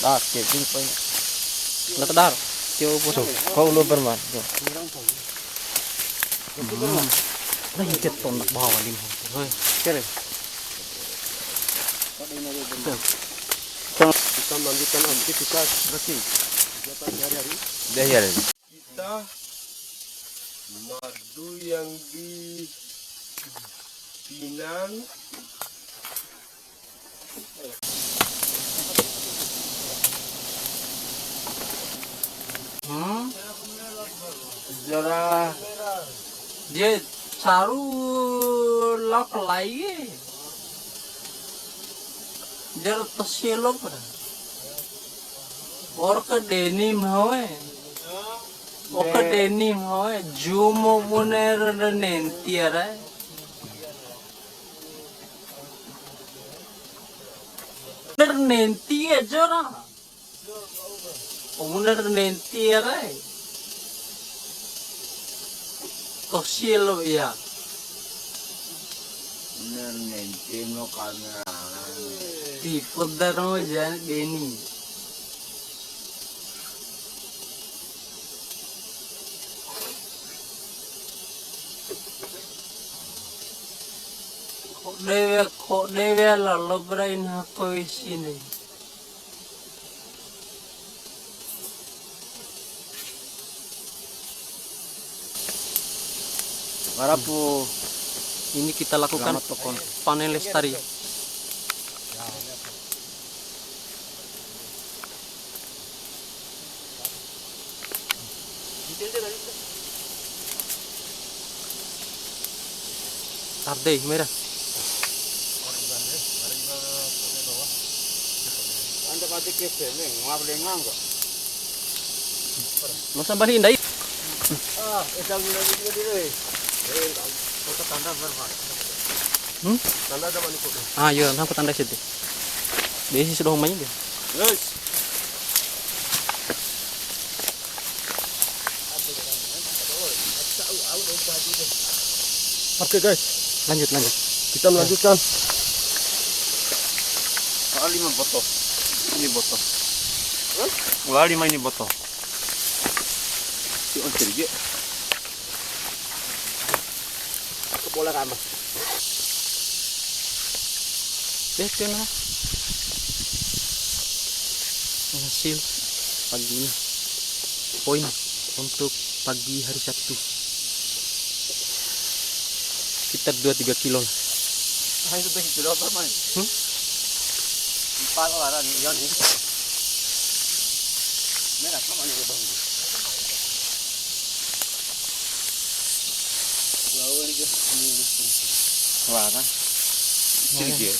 Dar, keping pa. Nakadar. Tiyo puso. Kau ulo berman. Nah, hijat to nak bawa lim. Hoy, kere. Kita melanjutkan aktivitas trekking kegiatan hari-hari. Kita madu yang di Pinang. Jara dia saru lak lagi. Jara tersielok pada. Or ke denim hoy. Or ke denim hoy. Jumo puner nenti ara. Nenti aja na. Puner nenti ara. Tersielok ya. Bener nenti no kamera. Tipe daro jan deni. Kok dewe lalu berain aku sini. Marapu Ini kita lakukan panen lestari. Tarde, merah. anda pati kese neng ngableng kok. Masa balik ndai. Esal lagi juga dire. Kota tanda berapa? Tanda ada mana kok? Ah, iya, nampak tanda situ. Besi sudah main dia. Yes. Oke guys, Lanjut. kita melanjutkan. Soal 5 botol. Ini botol. Ulah 5 ini botol. Si on terje. Bola kan, Mas. Betul na. Hasil pagi ini. Poin untuk pagi hari Sabtu. Sekitar 2-3 kilo lah. Itu tuh sudah berapa nih? 4 orang yang ini. Merah sama ini bang. Lalu lagi ini. Wah kan? Sedikit.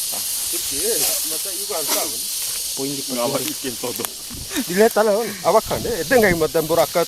Kecil, mata juga ansal. Poin di Ngawal ikin todo. Dilihat lah, awak kan deh, dengan mata burakat.